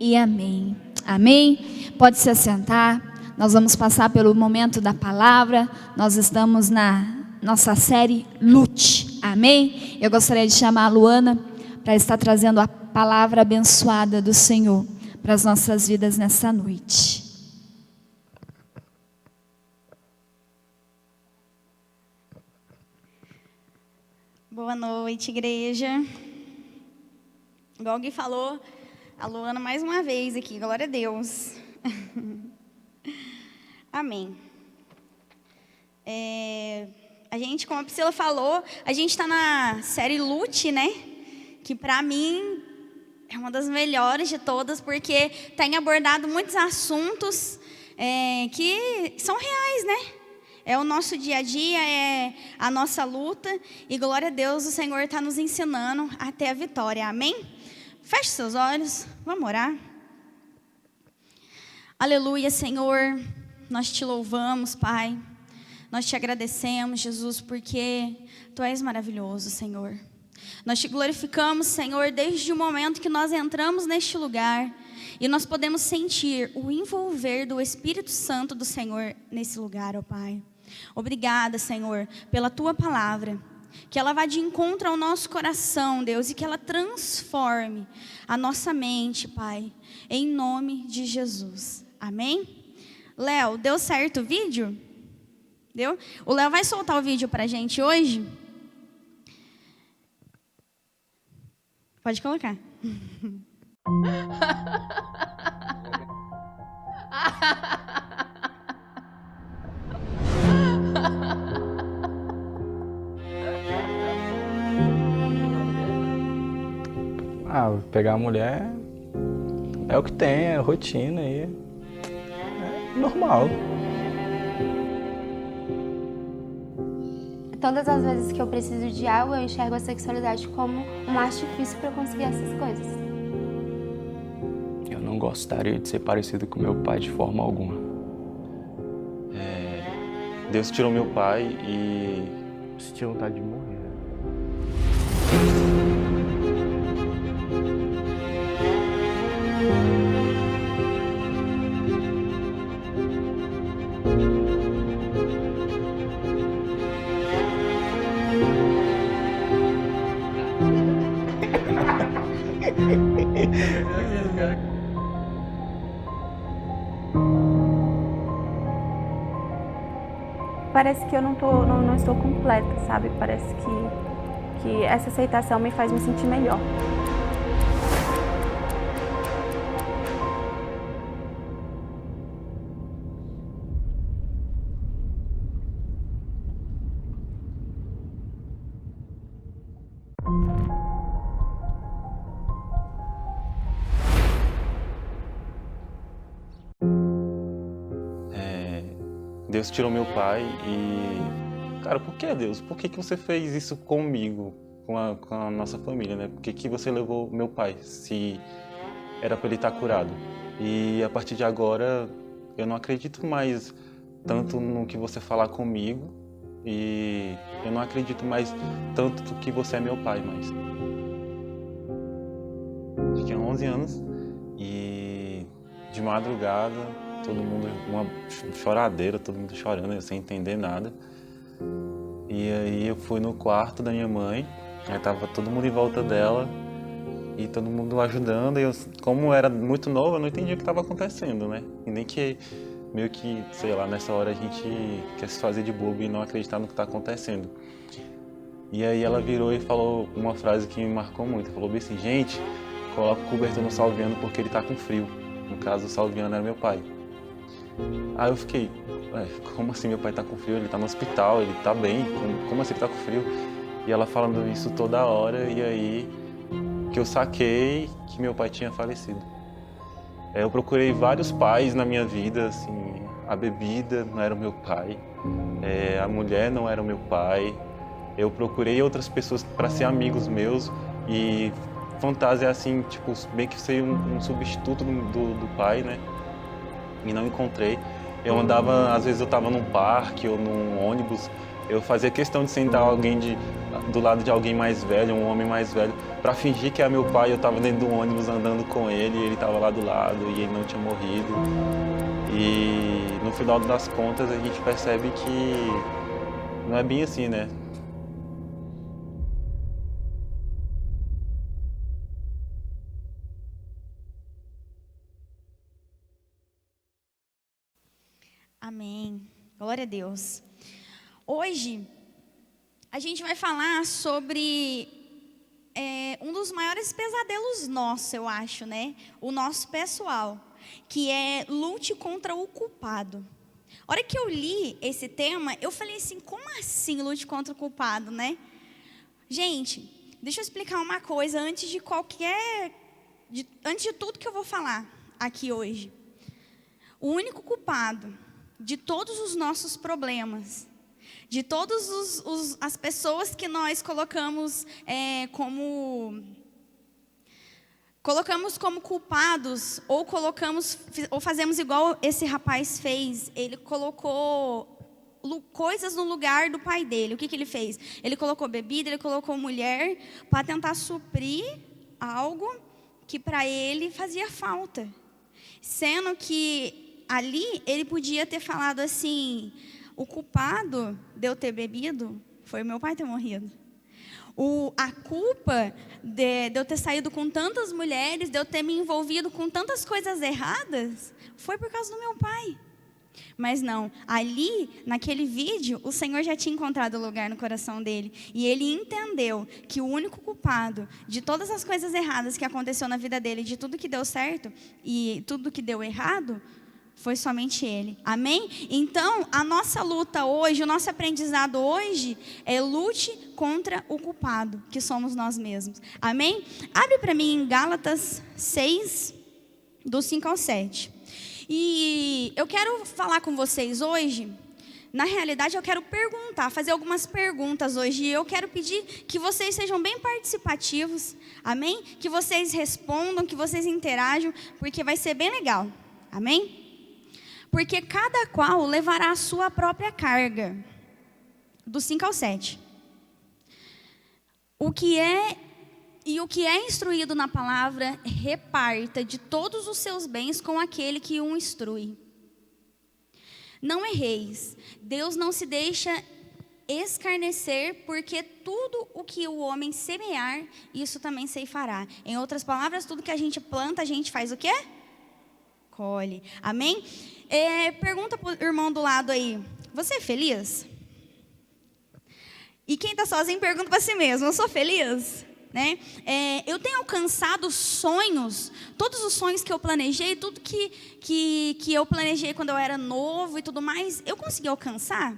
e amém. Amém? Pode se assentar. Nós vamos passar pelo momento da palavra. Nós estamos na nossa série Lute. Amém? Eu gostaria de chamar a Luana para estar trazendo a palavra abençoada do Senhor para as nossas vidas nessa noite. Boa noite, igreja. Igual alguém falou, a Luana mais uma vez aqui, glória a Deus. Amém. A gente, como a Priscila falou, a gente está na série Lute, né? Que para mim é uma das melhores de todas, porque tem abordado muitos assuntos que são reais, né? É o nosso dia a dia, é a nossa luta. E glória a Deus, o Senhor está nos ensinando até a vitória. Amém? Feche seus olhos, vamos orar. Aleluia, Senhor. Nós te louvamos, Pai. Nós te agradecemos, Jesus, porque Tu és maravilhoso, Senhor. Nós te glorificamos, Senhor, desde o momento que nós entramos neste lugar. E nós podemos sentir o envolver do Espírito Santo do Senhor nesse lugar, ó Pai. Obrigada, Senhor, pela Tua palavra, que ela vá de encontro ao nosso coração, Deus, e que ela transforme a nossa mente, Pai, em nome de Jesus, amém? Léo, deu certo o vídeo? Deu? O Léo vai soltar o vídeo pra gente hoje? Pode colocar. Pegar a mulher é o que tem, é rotina e é normal. Todas as vezes que eu preciso de algo, eu enxergo a sexualidade como um artifício para conseguir essas coisas. Eu não gostaria de ser parecido com meu pai de forma alguma. Deus tirou meu pai e Senti vontade de morrer. Parece que eu não estou completa, sabe? Parece que essa aceitação me faz me sentir melhor. Deus tirou meu pai e... Cara, por que, Deus? Por que você fez isso comigo, com a nossa família, né? Por que você levou meu pai, se era para ele estar curado? E a partir de agora, eu não acredito mais tanto no que você falar comigo e eu não acredito mais tanto no que você é meu pai mais. Eu tinha 11 anos e de madrugada... Todo mundo, uma choradeira, todo mundo chorando, sem entender nada. E aí eu fui no quarto da minha mãe, aí tava todo mundo em volta dela e todo mundo ajudando. E eu, como era muito novo, eu não entendi o que estava acontecendo, né? E nem que, meio que, sei lá, nessa hora a gente quer se fazer de bobo e não acreditar no que está acontecendo. E aí ela virou e falou uma frase que me marcou muito. Falou bem assim, gente, coloca o cobertor no Salviano porque ele tá com frio. No caso, o Salviano era meu pai. Aí eu fiquei, como assim meu pai tá com frio? Ele tá no hospital, ele tá bem, como assim ele tá com frio? E ela falando isso toda hora, e aí que eu saquei que meu pai tinha falecido. Eu procurei vários pais na minha vida, assim, a bebida não era o meu pai, a mulher não era o meu pai. Eu procurei outras pessoas para ser amigos meus e fantasiar assim, tipo, bem que ser um substituto do pai, né? E não encontrei. Eu andava, às vezes eu estava num parque ou num ônibus Eu fazia questão de sentar do lado de alguém mais velho, um homem mais velho, para fingir que era meu pai. Eu estava dentro do ônibus andando com ele, e ele estava lá do lado e ele não tinha morrido. E no final das contas a gente percebe que não é bem assim, né? Amém. Glória a Deus. Hoje, a gente vai falar sobre um dos maiores pesadelos nossos, eu acho, né? O nosso pessoal, que é lute contra o culpado. A hora que eu li esse tema, eu falei assim, como assim lute contra o culpado, né? Gente, deixa eu explicar uma coisa antes de tudo que eu vou falar aqui hoje. O único culpado de todos os nossos problemas, de todas as pessoas que nós colocamos como culpados, ou fazemos igual esse rapaz fez. Ele colocou coisas no lugar do pai dele. O que ele fez? Ele colocou bebida, ele colocou mulher, para tentar suprir algo que para ele fazia falta. Sendo que ali ele podia ter falado assim, o culpado de eu ter bebido foi meu pai ter morrido. A culpa de eu ter saído com tantas mulheres, de eu ter me envolvido com tantas coisas erradas, foi por causa do meu pai. Mas não, ali, naquele vídeo, o Senhor já tinha encontrado lugar no coração dele. E ele entendeu que o único culpado de todas as coisas erradas que aconteceu na vida dele, de tudo que deu certo e tudo que deu errado, foi somente ele. Amém? Então, a nossa luta hoje, o nosso aprendizado hoje é lute contra o culpado, que somos nós mesmos. Amém? Abre para mim em Gálatas 6, do 5 ao 7. E eu quero falar com vocês hoje, na realidade eu quero fazer algumas perguntas hoje. E eu quero pedir que vocês sejam bem participativos. Amém? Que vocês respondam, que vocês interajam, porque vai ser bem legal. Amém? Porque cada qual levará a sua própria carga. Do 5 ao 7. O que é instruído na palavra, reparta de todos os seus bens com aquele que o instrui. Não erreis. Deus não se deixa escarnecer, porque tudo o que o homem semear, isso também ceifará. Em outras palavras, tudo que a gente planta, a gente faz o quê? Colhe. Amém? Pergunta para o irmão do lado aí, você é feliz? E quem está sozinho pergunta para si mesmo, eu sou feliz? Né? Eu tenho alcançado sonhos, todos os sonhos que eu planejei, tudo que eu planejei quando eu era novo e tudo mais, eu consegui alcançar?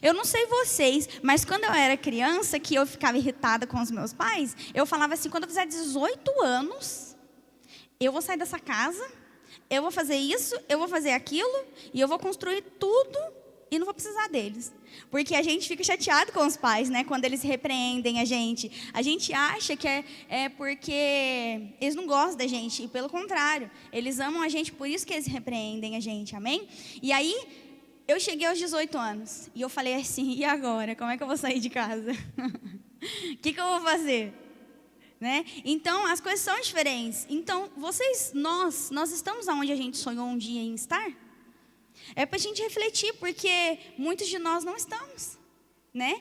Eu não sei vocês, mas quando eu era criança, que eu ficava irritada com os meus pais, eu falava assim, quando eu fizer 18 anos, eu vou sair dessa casa, eu vou fazer isso, eu vou fazer aquilo, e eu vou construir tudo e não vou precisar deles. Porque a gente fica chateado com os pais, né? Quando eles repreendem a gente. A gente acha que é porque eles não gostam da gente. E pelo contrário, eles amam a gente, por isso que eles repreendem a gente, amém? E aí, eu cheguei aos 18 anos. E eu falei assim, e agora? Como é que eu vou sair de casa? O que eu vou fazer? Né? Então, as coisas são diferentes. Então, nós estamos onde a gente sonhou um dia em estar? É para a gente refletir, porque muitos de nós não estamos, né?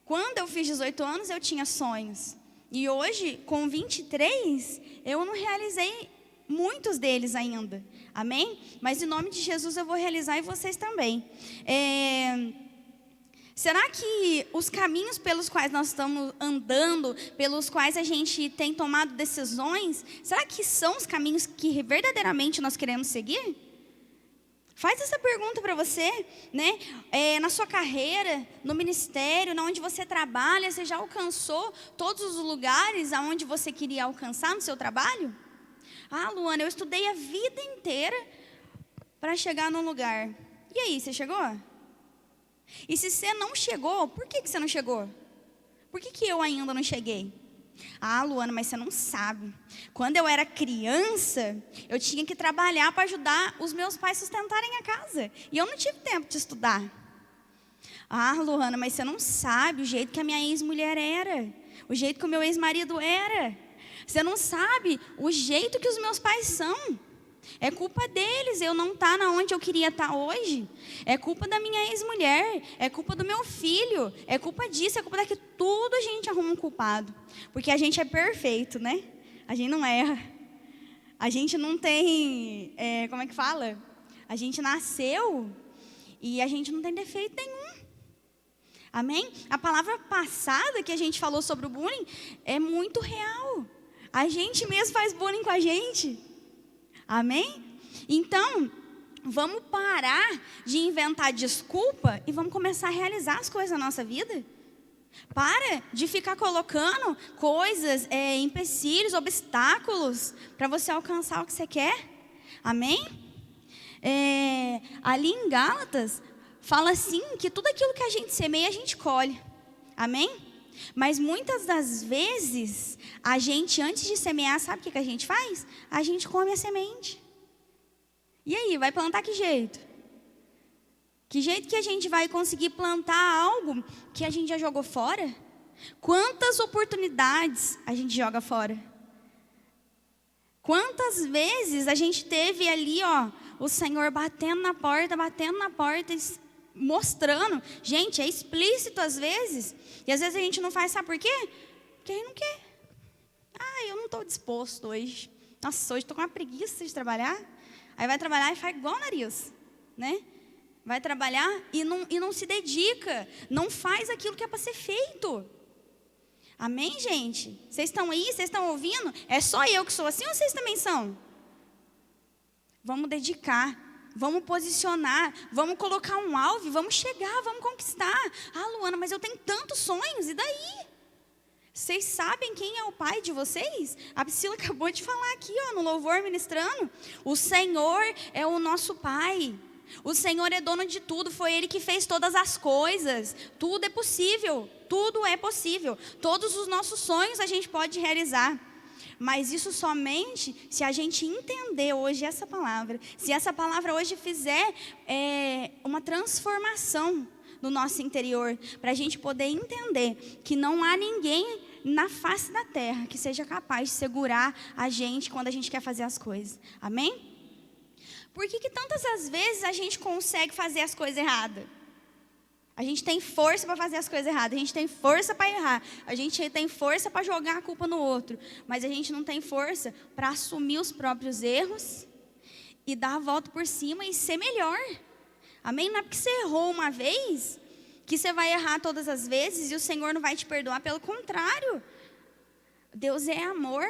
Quando eu fiz 18 anos, eu tinha sonhos. E hoje, com 23, eu não realizei muitos deles ainda. Amém? Mas em nome de Jesus eu vou realizar e vocês também. Será que os caminhos pelos quais nós estamos andando, pelos quais a gente tem tomado decisões, será que são os caminhos que verdadeiramente nós queremos seguir? Faz essa pergunta para você, né? Na sua carreira, no ministério, onde você trabalha, você já alcançou todos os lugares aonde você queria alcançar no seu trabalho? Ah, Luana, eu estudei a vida inteira para chegar num lugar. E aí, você chegou? E se você não chegou, por que você não chegou? Por que eu ainda não cheguei? Ah, Luana, mas você não sabe. Quando eu era criança, eu tinha que trabalhar para ajudar os meus pais a sustentarem a casa. E eu não tive tempo de estudar. Ah, Luana, mas você não sabe o jeito que a minha ex-mulher era, o jeito que o meu ex-marido era. Você não sabe o jeito que os meus pais são. É culpa deles eu não estar onde eu queria estar hoje. É culpa da minha ex-mulher. É culpa do meu filho. É culpa disso, é culpa daquilo. Tudo a gente arruma um culpado. Porque a gente é perfeito, né? A gente não erra. A gente não tem... como é que fala? A gente nasceu e a gente não tem defeito nenhum. Amém? A palavra passada que a gente falou sobre o bullying é muito real. A gente mesmo faz bullying com a gente. Amém? Então, vamos parar de inventar desculpa e vamos começar a realizar as coisas na nossa vida. Para de ficar colocando coisas, empecilhos, obstáculos para você alcançar o que você quer. Amém? Ali em Gálatas, fala assim que tudo aquilo que a gente semeia, a gente colhe. Amém? Mas muitas das vezes, a gente, antes de semear, sabe o que a gente faz? A gente come a semente. E aí, vai plantar que jeito? Que jeito que a gente vai conseguir plantar algo que a gente já jogou fora? Quantas oportunidades a gente joga fora? Quantas vezes a gente teve ali, o Senhor batendo na porta, mostrando. Gente, é explícito às vezes. E às vezes a gente não faz, sabe por quê? Porque a gente não quer. Eu não estou disposto hoje. Nossa, hoje estou com uma preguiça de trabalhar. Aí vai trabalhar e faz igual o nariz, né? Vai trabalhar e não se dedica. Não faz aquilo que é para ser feito. Amém, gente? Vocês estão aí? Vocês estão ouvindo? É só eu que sou assim ou vocês também são? Vamos dedicar. Vamos posicionar, vamos colocar um alvo, vamos chegar, vamos conquistar. Luana, mas eu tenho tantos sonhos, e daí? Vocês sabem quem é o pai de vocês? A Priscila acabou de falar aqui, no louvor ministrando. O Senhor é o nosso pai. O Senhor é dono de tudo, foi Ele que fez todas as coisas. Tudo é possível, tudo é possível. Todos os nossos sonhos a gente pode realizar. Mas isso somente se a gente entender hoje essa palavra. Se essa palavra hoje fizer uma transformação no nosso interior. Para a gente poder entender que não há ninguém na face da terra que seja capaz de segurar a gente quando a gente quer fazer as coisas. Amém? Por que tantas as vezes a gente consegue fazer as coisas erradas? A gente tem força para fazer as coisas erradas, a gente tem força para errar, a gente tem força para jogar a culpa no outro, mas a gente não tem força para assumir os próprios erros e dar a volta por cima e ser melhor. Amém? Não é porque você errou uma vez que você vai errar todas as vezes e o Senhor não vai te perdoar, pelo contrário. Deus é amor.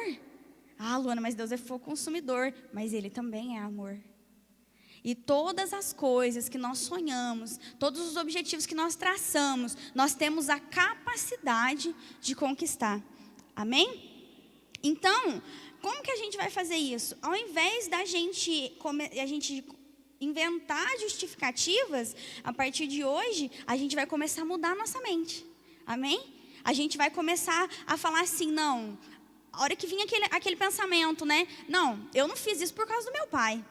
Luana, mas Deus é fogo consumidor, mas Ele também é amor. E todas as coisas que nós sonhamos, todos os objetivos que nós traçamos, nós temos a capacidade de conquistar. Amém? Então, como que a gente vai fazer isso? Ao invés da gente inventar justificativas, a partir de hoje, a gente vai começar a mudar a nossa mente. Amém? A gente vai começar a falar assim, não, a hora que vinha aquele pensamento, né? Não, eu não fiz isso por causa do meu pai.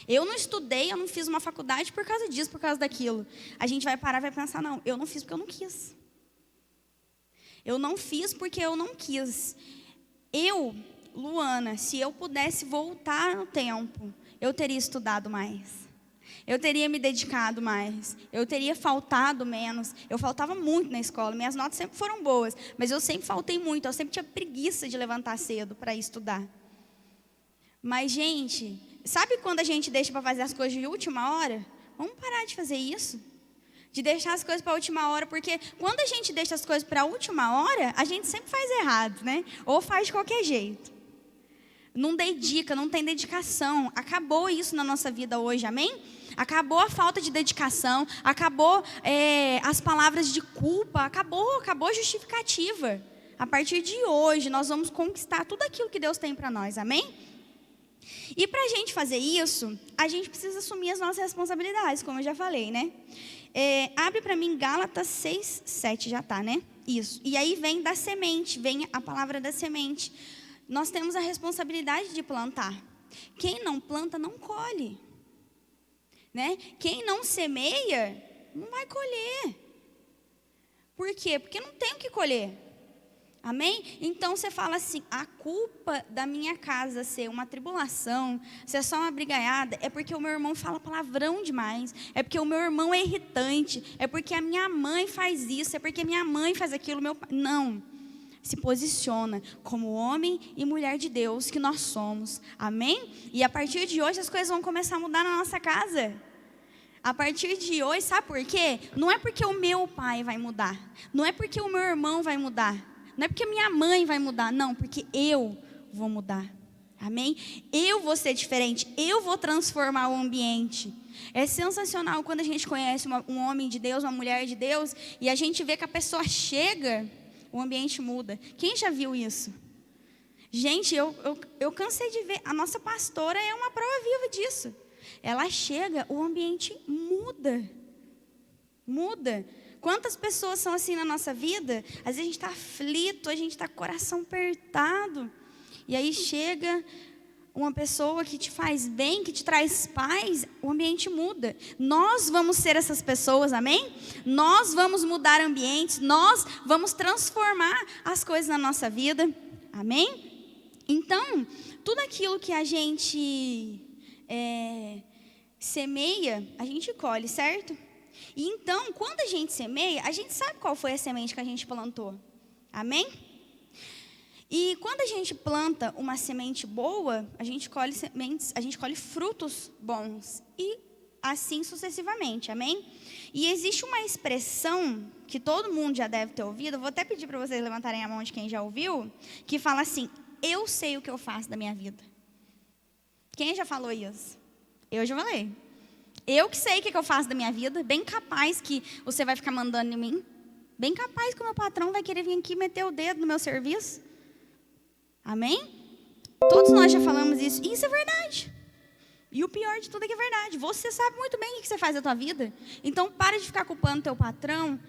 Eu não estudei, eu não fiz uma faculdade por causa disso, por causa daquilo. A gente vai parar e vai pensar, não, eu não fiz porque eu não quis. Eu não fiz porque eu não quis. Eu, Luana, se eu pudesse voltar no tempo, eu teria estudado mais. Eu teria me dedicado mais. Eu teria faltado menos. Eu faltava muito na escola. Minhas notas sempre foram boas, mas eu sempre faltei muito. Eu sempre tinha preguiça de levantar cedo para ir estudar. Mas, gente, sabe quando a gente deixa para fazer as coisas de última hora? Vamos parar de fazer isso. De deixar as coisas para a última hora, porque quando a gente deixa as coisas para a última hora, a gente sempre faz errado, né? Ou faz de qualquer jeito. Não dedica, não tem dedicação. Acabou isso na nossa vida hoje, amém? Acabou a falta de dedicação, acabou as palavras de culpa, acabou a justificativa. A partir de hoje, nós vamos conquistar tudo aquilo que Deus tem para nós, amém? E para a gente fazer isso, a gente precisa assumir as nossas responsabilidades, como eu já falei, né? Abre para mim Gálatas 6, 7, já está, né? Isso. E aí vem da semente, vem a palavra da semente. Nós temos a responsabilidade de plantar. Quem não planta, não colhe. Né? Quem não semeia, não vai colher. Por quê? Porque não tem o que colher. Amém? Então você fala assim, a culpa da minha casa ser uma tribulação, ser só uma brigaiada, é porque o meu irmão fala palavrão demais, é porque o meu irmão é irritante, é porque a minha mãe faz isso, é porque a minha mãe faz aquilo, meu pai... Não. Se posiciona como homem e mulher de Deus que nós somos. Amém? E a partir de hoje as coisas vão começar a mudar na nossa casa. A partir de hoje, sabe por quê? Não é porque o meu pai vai mudar, não é porque o meu irmão vai mudar, não é porque minha mãe vai mudar, não, porque eu vou mudar. Amém? Eu vou ser diferente, eu vou transformar o ambiente. É sensacional quando a gente conhece um homem de Deus, uma mulher de Deus, e a gente vê que a pessoa chega, o ambiente muda. Quem já viu isso? Gente, eu cansei de ver, a nossa pastora é uma prova viva disso. Ela chega, o ambiente muda. Muda. Quantas pessoas são assim na nossa vida? Às vezes a gente está aflito, a gente está com o coração apertado. E aí chega uma pessoa que te faz bem, que te traz paz, o ambiente muda. Nós vamos ser essas pessoas, amém? Nós vamos mudar ambientes, nós vamos transformar as coisas na nossa vida, amém? Então, tudo aquilo que a gente semeia, a gente colhe, certo? E então, quando a gente semeia, a gente sabe qual foi a semente que a gente plantou. Amém? E quando a gente planta uma semente boa, a gente colhe sementes, a gente colhe frutos bons. E assim sucessivamente, amém? E existe uma expressão que todo mundo já deve ter ouvido, eu vou até pedir para vocês levantarem a mão de quem já ouviu, que fala assim, eu sei o que eu faço da minha vida. Quem já falou isso? Eu já falei. Eu que sei o que eu faço da minha vida, bem capaz que você vai ficar mandando em mim, bem capaz que o meu patrão vai querer vir aqui meter o dedo no meu serviço. Amém? Todos nós já falamos isso, e isso é verdade. E o pior de tudo é que é verdade. Você sabe muito bem o que você faz da tua vida. Então, para de ficar culpando teu patrão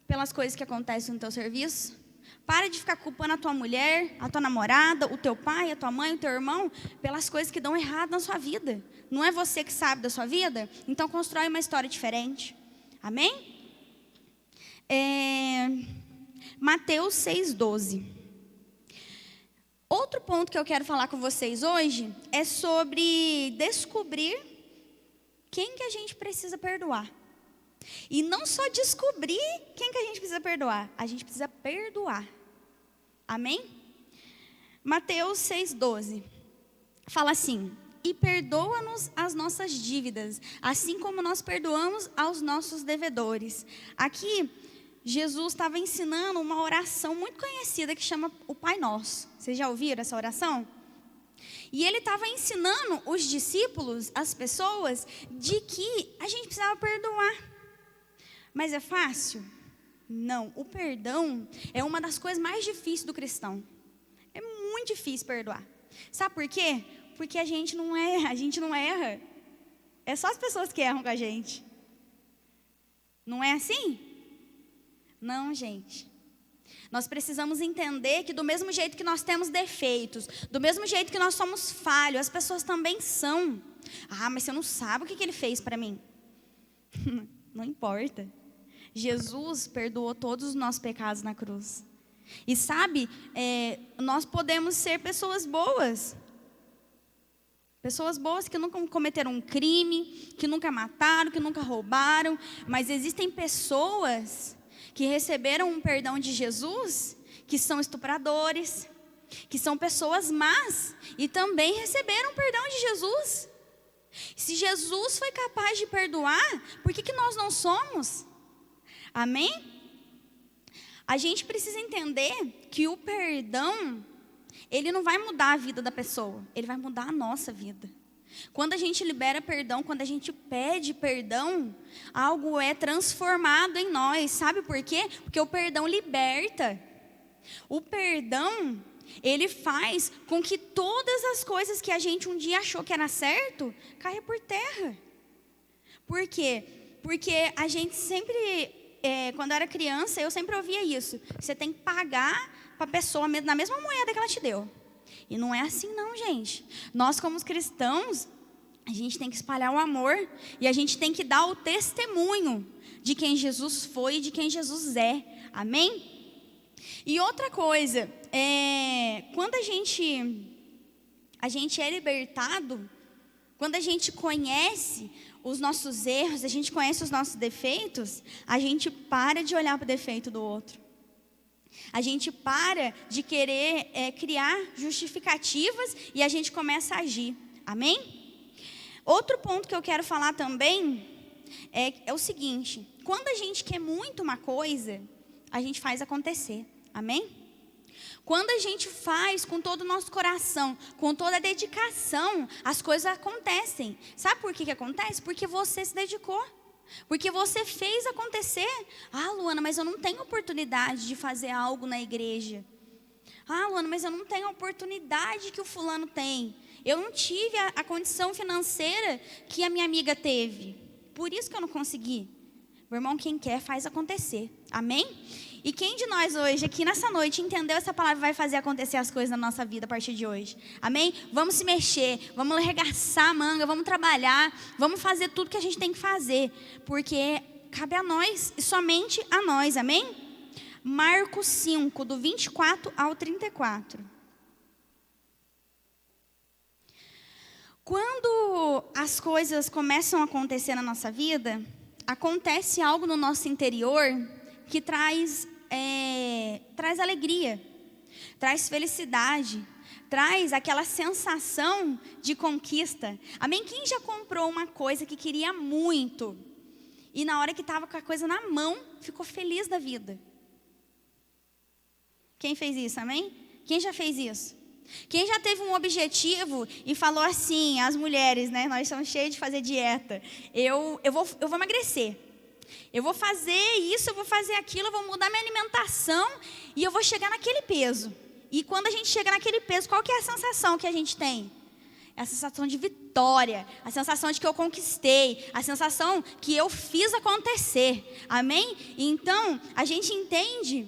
pelas coisas que acontecem no teu serviço. Para de ficar culpando a tua mulher, a tua namorada, o teu pai, a tua mãe, o teu irmão, pelas coisas que dão errado na sua vida. Não é você que sabe da sua vida? Então, constrói uma história diferente. Amém? Mateus 6,12. Outro ponto que eu quero falar com vocês hoje é sobre descobrir quem que a gente precisa perdoar. E não só descobrir quem que a gente precisa perdoar, a gente precisa perdoar. Amém? Mateus 6,12 fala assim, e perdoa-nos as nossas dívidas, assim como nós perdoamos aos nossos devedores. Aqui, Jesus estava ensinando uma oração muito conhecida que chama o Pai Nosso. Vocês já ouviram essa oração? E ele estava ensinando os discípulos, as pessoas, de que a gente precisava perdoar. Mas é fácil? Não. O perdão é uma das coisas mais difíceis do cristão. É muito difícil perdoar. Sabe por quê? Porque a gente não erra. É só as pessoas que erram com a gente. Não é assim? Não, gente. Nós precisamos entender que do mesmo jeito que nós temos defeitos, do mesmo jeito que nós somos falhos, as pessoas também são. Ah, mas você não sabe o que ele fez para mim. Não importa. Jesus perdoou todos os nossos pecados na cruz. E sabe, nós podemos ser pessoas boas. Pessoas boas que nunca cometeram um crime, que nunca mataram, que nunca roubaram. Mas existem pessoas que receberam um perdão de Jesus, que são estupradores, que são pessoas más, e também receberam o perdão de Jesus. Se Jesus foi capaz de perdoar, por que nós não somos? Amém? A gente precisa entender que o perdão, ele não vai mudar a vida da pessoa, ele vai mudar a nossa vida. Quando a gente libera perdão, quando a gente pede perdão, algo é transformado em nós. Sabe por quê? Porque o perdão liberta. O perdão, ele faz com que todas as coisas que a gente um dia achou que era certo, caia por terra. Por quê? Porque a gente sempre, quando era criança, eu sempre ouvia isso. Você tem que pagar para a pessoa na mesma moeda que ela te deu. E não é assim não, gente. Nós como cristãos, a gente tem que espalhar o amor. E a gente tem que dar o testemunho de quem Jesus foi e de quem Jesus é. Amém? E outra coisa, quando a gente é libertado, quando a gente conhece os nossos erros, a gente conhece os nossos defeitos, a gente para de olhar para o defeito do outro. A gente para de querer criar justificativas e a gente começa a agir. Amém? Outro ponto que eu quero falar também é o seguinte: quando a gente quer muito uma coisa, a gente faz acontecer. Amém? Quando a gente faz com todo o nosso coração, com toda a dedicação, as coisas acontecem. Sabe por que acontece? Porque você se dedicou. Porque você fez acontecer. Ah, Luana, mas eu não tenho oportunidade de fazer algo na igreja. Ah, Luana, mas eu não tenho a oportunidade que o fulano tem. Eu não tive a condição financeira que a minha amiga teve. Por isso que eu não consegui. Meu irmão, quem quer faz acontecer. Amém? E quem de nós hoje, aqui nessa noite, entendeu essa palavra, vai fazer acontecer as coisas na nossa vida a partir de hoje? Amém? Vamos se mexer, vamos arregaçar a manga, vamos trabalhar, vamos fazer tudo que a gente tem que fazer, porque cabe a nós e somente a nós, amém? Marcos 5, do 24 ao 34. Quando as coisas começam a acontecer na nossa vida, acontece algo no nosso interior que traz alegria, traz felicidade, traz aquela sensação de conquista. Amém? Quem já comprou uma coisa que queria muito e na hora que estava com a coisa na mão, ficou feliz da vida? Quem fez isso? Amém? Quem já fez isso? Quem já teve um objetivo e falou assim, as mulheres, né? Nós somos cheios de fazer dieta. Eu vou emagrecer. Eu vou fazer isso, eu vou fazer aquilo, eu vou mudar minha alimentação e eu vou chegar naquele peso. E quando a gente chega naquele peso, qual que é a sensação que a gente tem? É a sensação de vitória, a sensação de que eu conquistei, a sensação que eu fiz acontecer. Amém? Então, a gente entende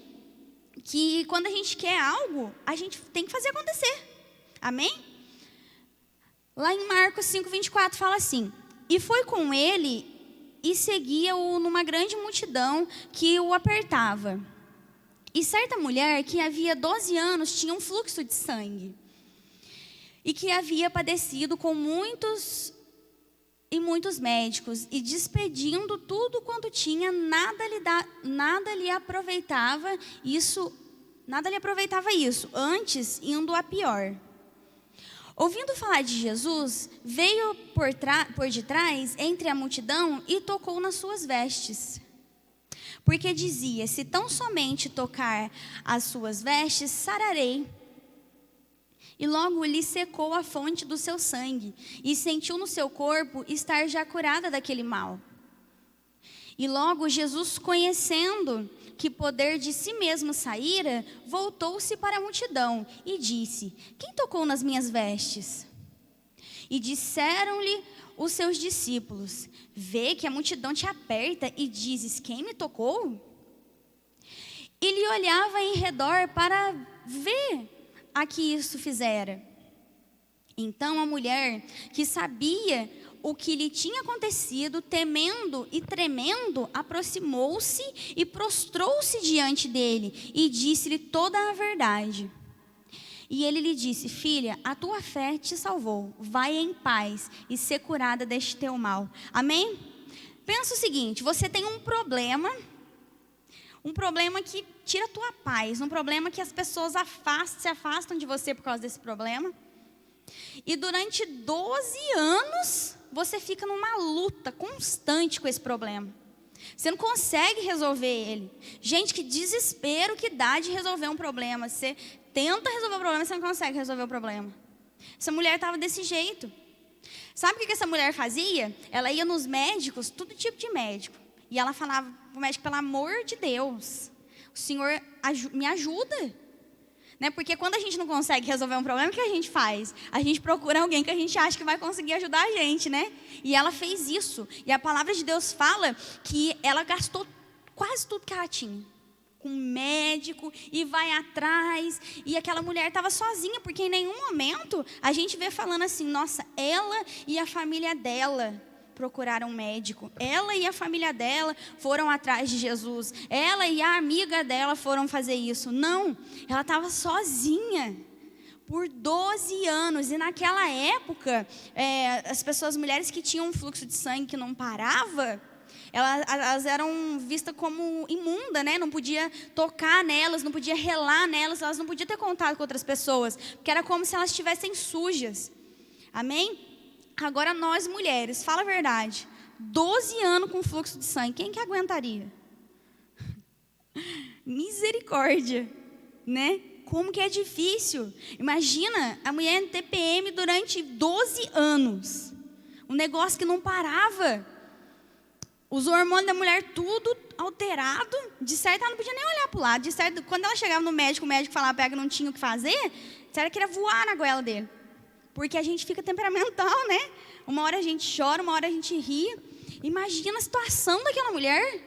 que quando a gente quer algo, a gente tem que fazer acontecer. Amém? Lá em Marcos 5, 24 fala assim: e foi com ele e seguia-o numa grande multidão que o apertava. E certa mulher que havia 12 anos tinha um fluxo de sangue, e que havia padecido com muitos médicos, e despedindo tudo quanto tinha, nada lhe aproveitava isso, antes indo a pior. Ouvindo falar de Jesus, veio por detrás, entre a multidão, e tocou nas suas vestes. Porque dizia: se tão somente tocar as suas vestes, sararei. E logo lhe secou a fonte do seu sangue, e sentiu no seu corpo estar já curada daquele mal. E logo Jesus, conhecendo que poder de si mesmo saíra, voltou-se para a multidão e disse: quem tocou nas minhas vestes? E disseram-lhe os seus discípulos: vê que a multidão te aperta e dizes: quem me tocou? E lhe olhava em redor para ver a que isso fizera. Então a mulher, que sabia o que lhe tinha acontecido, temendo e tremendo, aproximou-se e prostrou-se diante dele e disse-lhe toda a verdade. E ele lhe disse: filha, a tua fé te salvou, vai em paz e ser curada deste teu mal. Amém? Pensa o seguinte: você tem um problema que tira a tua paz, um problema que as pessoas se afastam de você por causa desse problema. E durante 12 anos, você fica numa luta constante com esse problema. Você não consegue resolver ele. Gente, que desespero que dá de resolver um problema. Você tenta resolver o problema, você não consegue resolver o problema. Essa mulher estava desse jeito. Sabe o que essa mulher fazia? Ela ia nos médicos, todo tipo de médico. E ela falava para o médico: pelo amor de Deus, o Senhor me ajuda. Né? Porque quando a gente não consegue resolver um problema, o que a gente faz? A gente procura alguém que a gente acha que vai conseguir ajudar a gente, né? E ela fez isso. E a palavra de Deus fala que ela gastou quase tudo que ela tinha com médico, e vai atrás. E aquela mulher estava sozinha, porque em nenhum momento a gente vê falando assim: nossa, ela e a família dela procurar um médico. Ela e a família dela foram atrás de Jesus. Ela e a amiga dela foram fazer isso. Não, ela estava sozinha por 12 anos. E naquela época, as mulheres que tinham um fluxo de sangue que não parava, elas eram vistas como imunda, né? Não podia tocar nelas, não podia relar nelas, elas não podiam ter contato com outras pessoas, porque era como se elas estivessem sujas. Amém? Agora nós mulheres, fala a verdade, 12 anos com fluxo de sangue, quem que aguentaria? Misericórdia, né? Como que é difícil. Imagina a mulher em TPM durante 12 anos, um negócio que não parava. Os hormônios da mulher tudo alterado. De certo, ela não podia nem olhar para o lado. De certo, quando ela chegava no médico, o médico falava para ela que não tinha o que fazer, de certo, queria voar na goela dele. Porque a gente fica temperamental, né? Uma hora a gente chora, uma hora a gente ri. Imagina a situação daquela mulher.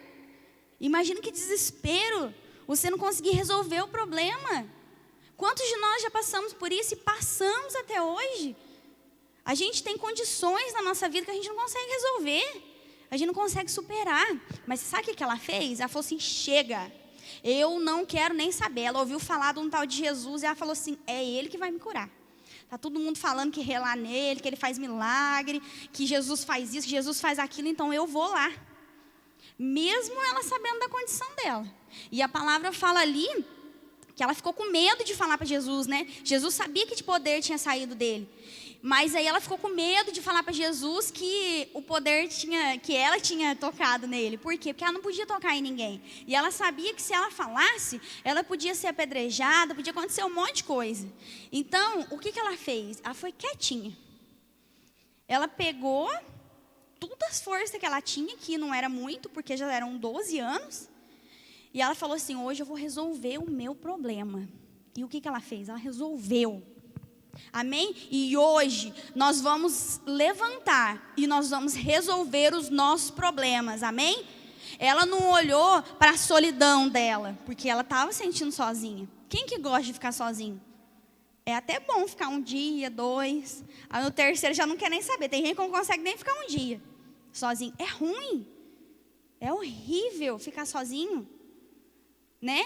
Imagina que desespero. Você não conseguir resolver o problema. Quantos de nós já passamos por isso e passamos até hoje? A gente tem condições na nossa vida que a gente não consegue resolver. A gente não consegue superar. Mas sabe o que ela fez? Ela falou assim, chega, eu não quero nem saber. Ela ouviu falar de um tal de Jesus e ela falou assim, é Ele que vai me curar. Está todo mundo falando que relar nele, que Ele faz milagre, que Jesus faz isso, que Jesus faz aquilo, então eu vou lá. Mesmo ela sabendo da condição dela. E a palavra fala ali que ela ficou com medo de falar para Jesus, né? Jesus sabia que de poder tinha saído dele. Mas aí ela ficou com medo de falar para Jesus que o poder que ela tinha tocado nele. Por quê? Porque ela não podia tocar em ninguém. E ela sabia que se ela falasse, ela podia ser apedrejada, podia acontecer um monte de coisa. Então, o que ela fez? Ela foi quietinha. Ela pegou todas as forças que ela tinha, que não era muito, porque já eram 12 anos. E ela falou assim, hoje eu vou resolver o meu problema. E o que ela fez? Ela resolveu. Amém? E hoje nós vamos levantar e nós vamos resolver os nossos problemas. Amém? Ela não olhou para a solidão dela, porque ela estava sentindo sozinha. Quem que gosta de ficar sozinho? É até bom ficar um dia, 2. Aí no terceiro já não quer nem saber. Tem gente que não consegue nem ficar um dia sozinho. É ruim. É horrível ficar sozinho, né?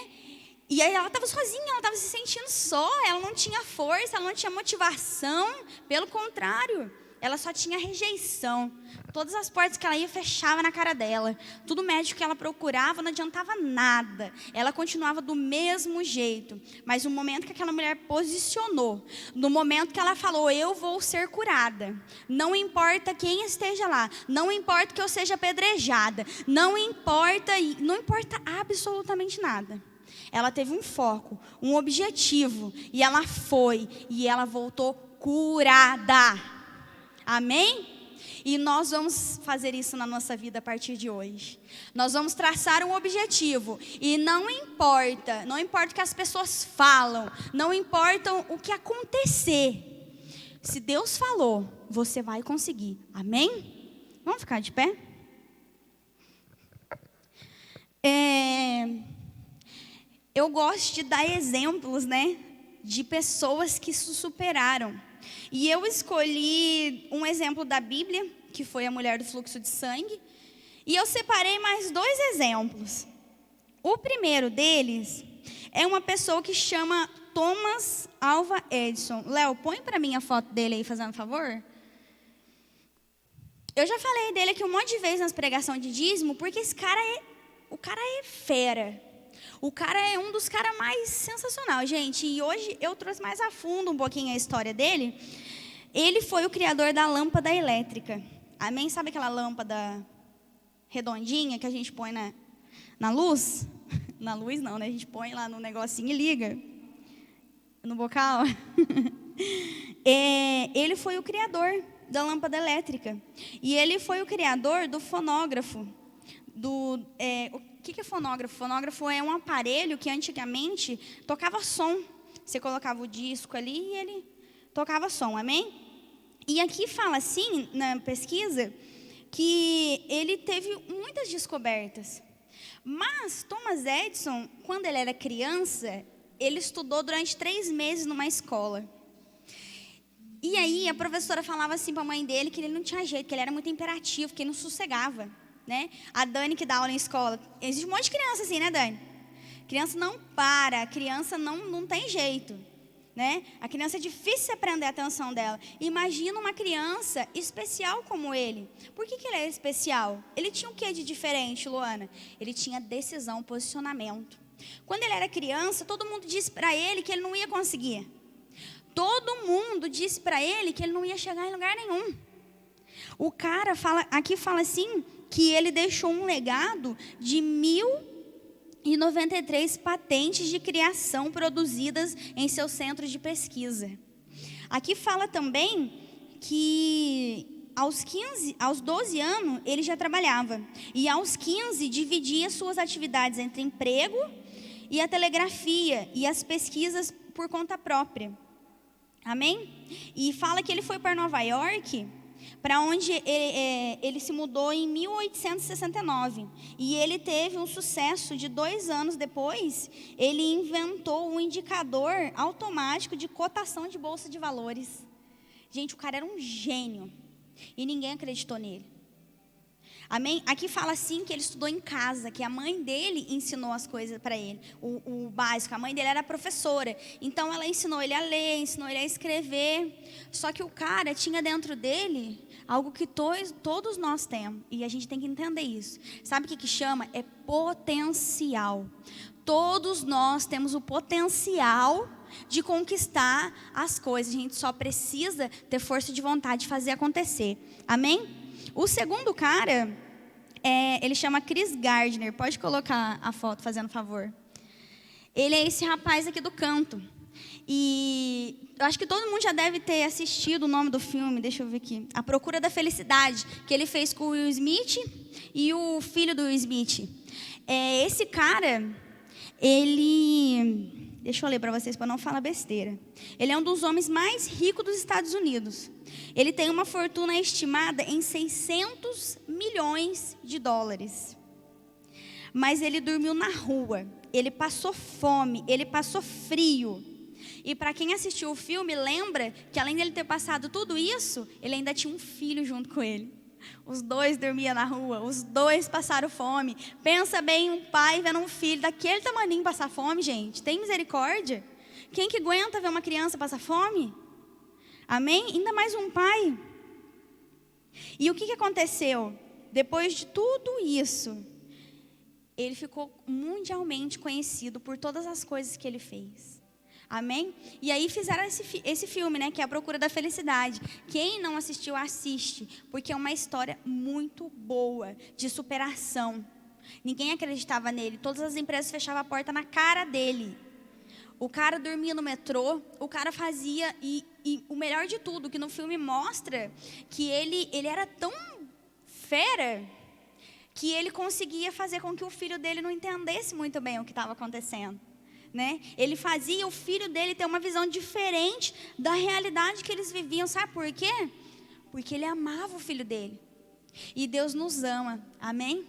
E aí ela estava sozinha, ela estava se sentindo só, ela não tinha força, ela não tinha motivação, pelo contrário, ela só tinha rejeição. Todas as portas que ela ia fechava na cara dela, tudo médico que ela procurava não adiantava nada, ela continuava do mesmo jeito. Mas no momento que aquela mulher posicionou, no momento que ela falou, eu vou ser curada, não importa quem esteja lá, não importa que eu seja apedrejada, não importa absolutamente nada. Ela teve um foco, um objetivo, e ela foi, e ela voltou curada. Amém? E nós vamos fazer isso na nossa vida a partir de hoje. Nós vamos traçar um objetivo, e não importa o que as pessoas falam, não importa o que acontecer. Se Deus falou, você vai conseguir. Amém? Vamos ficar de pé? Eu gosto de dar exemplos, né, de pessoas que se superaram. E eu escolhi um exemplo da Bíblia, que foi a mulher do fluxo de sangue. E eu separei mais 2 exemplos. O primeiro deles é uma pessoa que chama Thomas Alva Edison. Léo, põe para mim a foto dele aí, fazendo um favor. Eu já falei dele aqui um monte de vezes nas pregações de dízimo, porque o cara é fera. O cara é um dos caras mais sensacionais, gente. E hoje eu trouxe mais a fundo um pouquinho a história dele. Ele foi o criador da lâmpada elétrica. Amém? Sabe aquela lâmpada redondinha que a gente põe na luz? Na luz não, né? A gente põe lá no negocinho e liga. No bocal. Ele foi o criador da lâmpada elétrica. E ele foi o criador do fonógrafo. O que é fonógrafo? Fonógrafo é um aparelho que antigamente tocava som. Você colocava o disco ali e ele tocava som, amém? E aqui fala assim, na pesquisa, que ele teve muitas descobertas. Mas Thomas Edison, quando ele era criança, ele estudou durante 3 meses numa escola. E aí a professora falava assim para a mãe dele que ele não tinha jeito, que ele era muito imperativo, que ele não sossegava, né? A Dani que dá aula em escola, existe um monte de criança assim, né, Dani? Criança não para, criança não tem jeito, né? A criança é difícil você prender a atenção dela. Imagina uma criança especial como ele. Por que ele era especial? Ele tinha o que de diferente, Luana? Ele tinha decisão, posicionamento. Quando ele era criança, todo mundo disse para ele que ele não ia conseguir. Todo mundo disse para ele que ele não ia chegar em lugar nenhum. O cara aqui fala assim, que ele deixou um legado de 1.093 patentes de criação produzidas em seu centro de pesquisa. Aqui fala também que aos 12 anos ele já trabalhava. E aos 15 dividia suas atividades entre emprego e a telegrafia e as pesquisas por conta própria. Amém? E fala que ele foi para Nova York, para onde ele se mudou em 1869. E ele teve um sucesso de 2 anos depois. Ele inventou um indicador automático de cotação de bolsa de valores. Gente, o cara era um gênio. E ninguém acreditou nele. Amém? Aqui fala assim que ele estudou em casa, que a mãe dele ensinou as coisas para ele, o básico. A mãe dele era professora, então ela ensinou ele a ler, ensinou ele a escrever. Só que o cara tinha dentro dele algo que todos nós temos, e a gente tem que entender isso. Sabe o que chama? É potencial. Todos nós temos o potencial de conquistar as coisas. A gente só precisa ter força de vontade de fazer acontecer. Amém? O segundo cara, ele chama Chris Gardner. Pode colocar a foto, fazendo favor. Ele é esse rapaz aqui do canto. E eu acho que todo mundo já deve ter assistido o nome do filme. Deixa eu ver aqui. A Procura da Felicidade, que ele fez com o Will Smith e o filho do Will Smith. Esse cara, ele... Deixa eu ler para vocês, para não falar besteira. Ele é um dos homens mais ricos dos Estados Unidos. Ele tem uma fortuna estimada em 600 milhões de dólares. Mas ele dormiu na rua. Ele passou fome. Ele passou frio. E para quem assistiu o filme, lembra que além dele ter passado tudo isso, ele ainda tinha um filho junto com ele. Os dois dormiam na rua, os dois passaram fome. Pensa bem, um pai vendo um filho daquele tamaninho passar fome, gente. Tem misericórdia? Quem que aguenta ver uma criança passar fome? Amém? Ainda mais um pai. E o que aconteceu? Depois de tudo isso, ele ficou mundialmente conhecido por todas as coisas que ele fez. Amém? E aí fizeram esse filme, né, que é A Procura da Felicidade. Quem não assistiu, assiste, porque é uma história muito boa, de superação. Ninguém acreditava nele, todas as empresas fechavam a porta na cara dele. O cara dormia no metrô, o cara fazia, e o melhor de tudo, que no filme mostra que ele era tão fera, que ele conseguia fazer com que o filho dele não entendesse muito bem o que estava acontecendo. Né? Ele fazia o filho dele ter uma visão diferente da realidade que eles viviam. Sabe por quê? Porque ele amava o filho dele. E Deus nos ama, amém?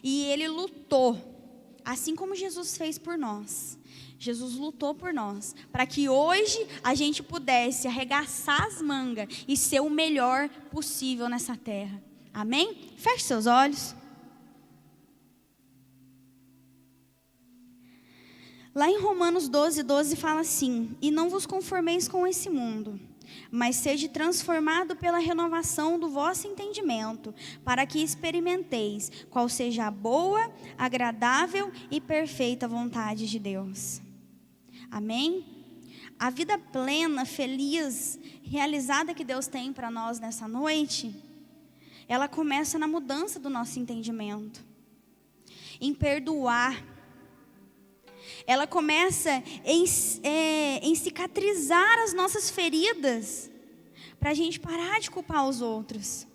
E ele lutou, assim como Jesus fez por nós. Jesus lutou por nós, para que hoje a gente pudesse arregaçar as mangas e ser o melhor possível nessa terra. Amém? Feche seus olhos. Lá em Romanos 12:12 fala assim: e não vos conformeis com esse mundo, mas sede transformado pela renovação do vosso entendimento, para que experimenteis qual seja a boa, agradável e perfeita vontade de Deus. Amém? A vida plena, feliz, realizada que Deus tem para nós nessa noite, ela começa na mudança do nosso entendimento, em perdoar. Ela começa em cicatrizar as nossas feridas, para a gente parar de culpar os outros.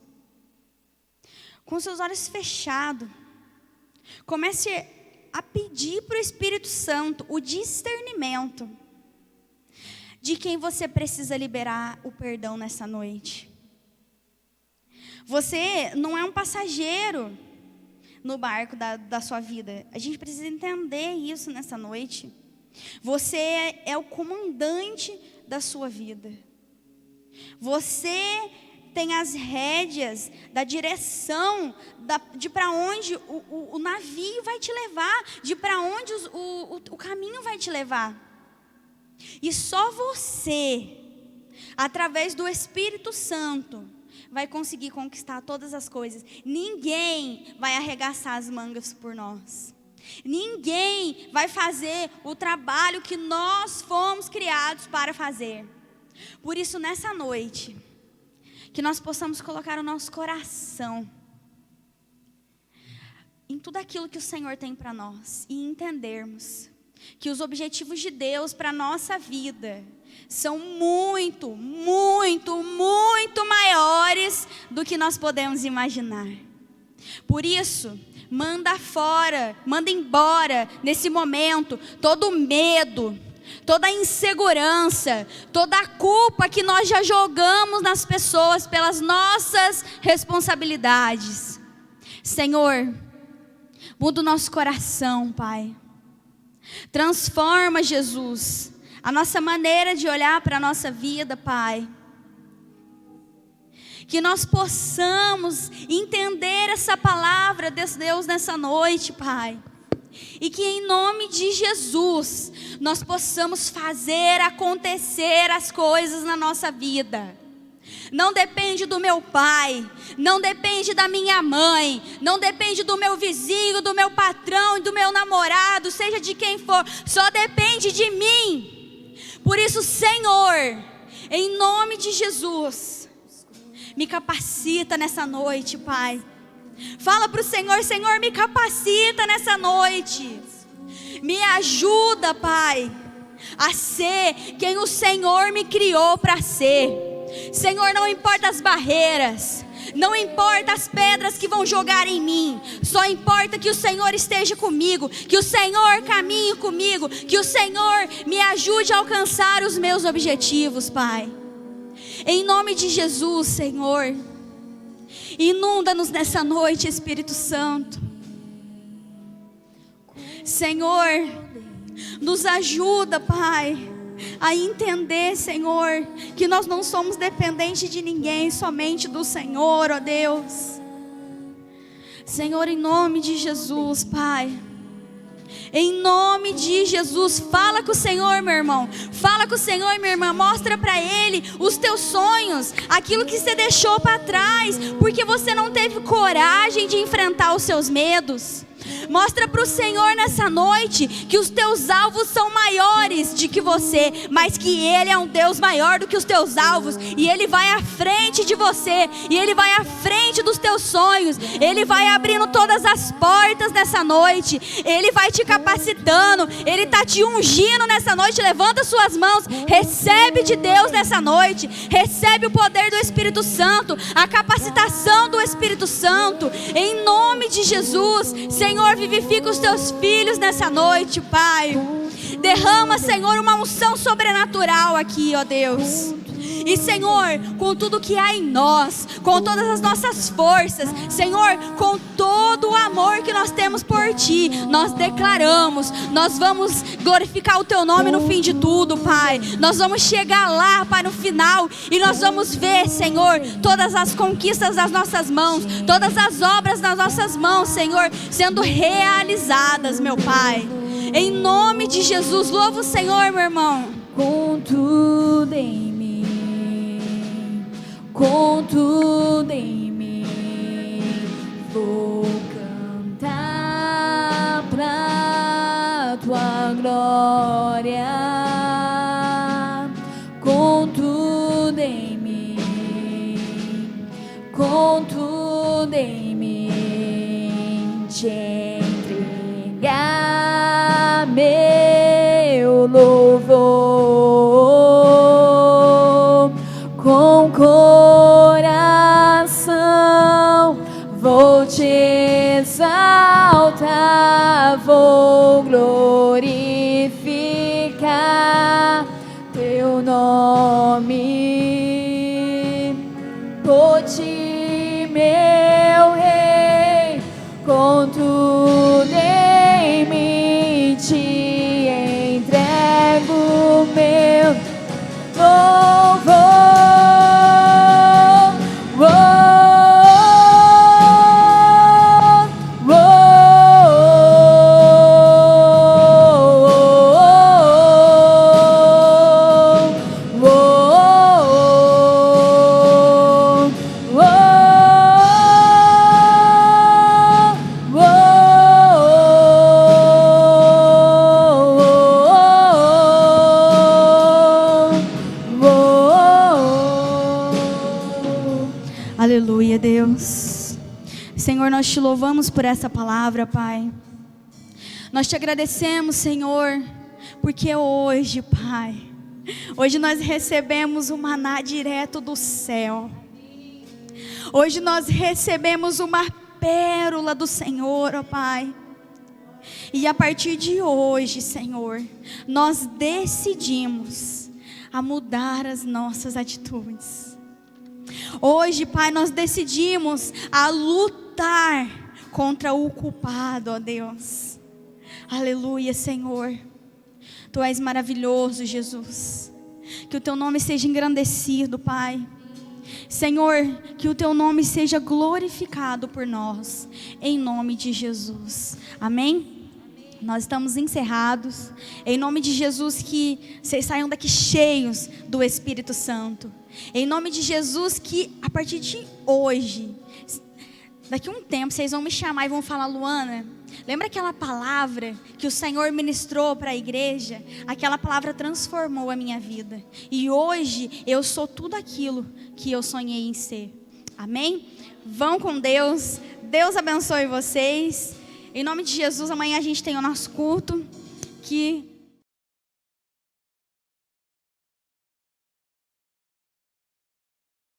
Com seus olhos fechados, comece a pedir para o Espírito Santo o discernimento de quem você precisa liberar o perdão nessa noite. Você não é um passageiro no barco da sua vida. A gente precisa entender isso nessa noite. Você é o comandante da sua vida. Você tem as rédeas da direção de para onde o navio vai te levar, de para onde o caminho vai te levar. E só você, através do Espírito Santo, vai conseguir conquistar todas as coisas. Ninguém vai arregaçar as mangas por nós. Ninguém vai fazer o trabalho que nós fomos criados para fazer. Por isso, nessa noite, que nós possamos colocar o nosso coração em tudo aquilo que o Senhor tem para nós e entendermos que os objetivos de Deus para a nossa vida são muito, muito, muito maiores do que nós podemos imaginar. Por isso, manda fora, manda embora nesse momento todo o medo, toda a insegurança, toda a culpa que nós já jogamos nas pessoas pelas nossas responsabilidades. Senhor, muda o nosso coração, Pai. Transforma, Jesus, a nossa maneira de olhar para a nossa vida, Pai. Que nós possamos entender essa palavra de Deus nessa noite, Pai. E que em nome de Jesus, nós possamos fazer acontecer as coisas na nossa vida. Não depende do meu pai, não depende da minha mãe, não depende do meu vizinho, do meu patrão, do meu namorado, seja de quem for, só depende de mim. Por isso, Senhor, em nome de Jesus, me capacita nessa noite, Pai. Fala para o Senhor, Senhor, me capacita nessa noite. Me ajuda, Pai, a ser quem o Senhor me criou para ser. Senhor, não importa as barreiras, não importa as pedras que vão jogar em mim, só importa que o Senhor esteja comigo, que o Senhor caminhe comigo, que o Senhor me ajude a alcançar os meus objetivos, Pai. Em nome de Jesus, Senhor, inunda-nos nessa noite, Espírito Santo. Senhor, nos ajuda, Pai, a entender, Senhor, que nós não somos dependentes de ninguém, somente do Senhor, ó Deus. Senhor, em nome de Jesus, Pai, em nome de Jesus, fala com o Senhor, meu irmão, fala com o Senhor, minha irmã, mostra para Ele os teus sonhos, aquilo que você deixou para trás, porque você não teve coragem de enfrentar os seus medos. Mostra para o Senhor nessa noite que os teus alvos são maiores do que você, mas que Ele é um Deus maior do que os teus alvos, e Ele vai à frente de você, e Ele vai à frente dos teus sonhos, Ele vai abrindo todas as portas nessa noite, Ele vai te capacitando, Ele está te ungindo nessa noite. Levanta suas mãos, recebe de Deus nessa noite, recebe o poder do Espírito Santo, a capacitação do Espírito Santo, em nome de Jesus. Senhor, vivifica os teus filhos nessa noite, Pai. Derrama, Senhor, uma unção sobrenatural aqui, ó Deus. E, Senhor, com tudo que há em nós, com todas as nossas forças, Senhor, com todo o amor que nós temos por Ti, nós declaramos, nós vamos glorificar o Teu nome no fim de tudo, Pai. Nós vamos chegar lá, Pai, no final, e nós vamos ver, Senhor, todas as conquistas das nossas mãos, todas as obras das nossas mãos, Senhor, sendo realizadas, meu Pai. Em nome de Jesus, louva o Senhor, meu irmão. Com tudo em com tudo em mim, vou cantar pra tua glória. Com tudo em mim, com tudo em mim, te entregar meu louvor. Com coração vou te exaltar, vou glorificar teu nome, por ti, meu rei, com tudo em mim te entrego meu louvor. Aleluia, Deus. Senhor, nós te louvamos por essa palavra, Pai. Nós te agradecemos, Senhor, porque hoje, Pai, hoje nós recebemos o maná direto do céu. Hoje nós recebemos uma pérola do Senhor, ó Pai. E a partir de hoje, Senhor, nós decidimos a mudar as nossas atitudes. Hoje, Pai, nós decidimos a lutar contra o culpado, ó Deus. Aleluia, Senhor. Tu és maravilhoso, Jesus. Que o teu nome seja engrandecido, Pai. Senhor, que o teu nome seja glorificado por nós, em nome de Jesus. Amém? Nós estamos encerrados. Em nome de Jesus, que vocês saiam daqui cheios do Espírito Santo. Em nome de Jesus, que a partir de hoje, daqui a um tempo, vocês vão me chamar e vão falar: Luana, lembra aquela palavra que o Senhor ministrou para a igreja? Aquela palavra transformou a minha vida. E hoje eu sou tudo aquilo que eu sonhei em ser. Amém? Vão com Deus. Deus abençoe vocês. Em nome de Jesus, amanhã a gente tem o nosso culto. Que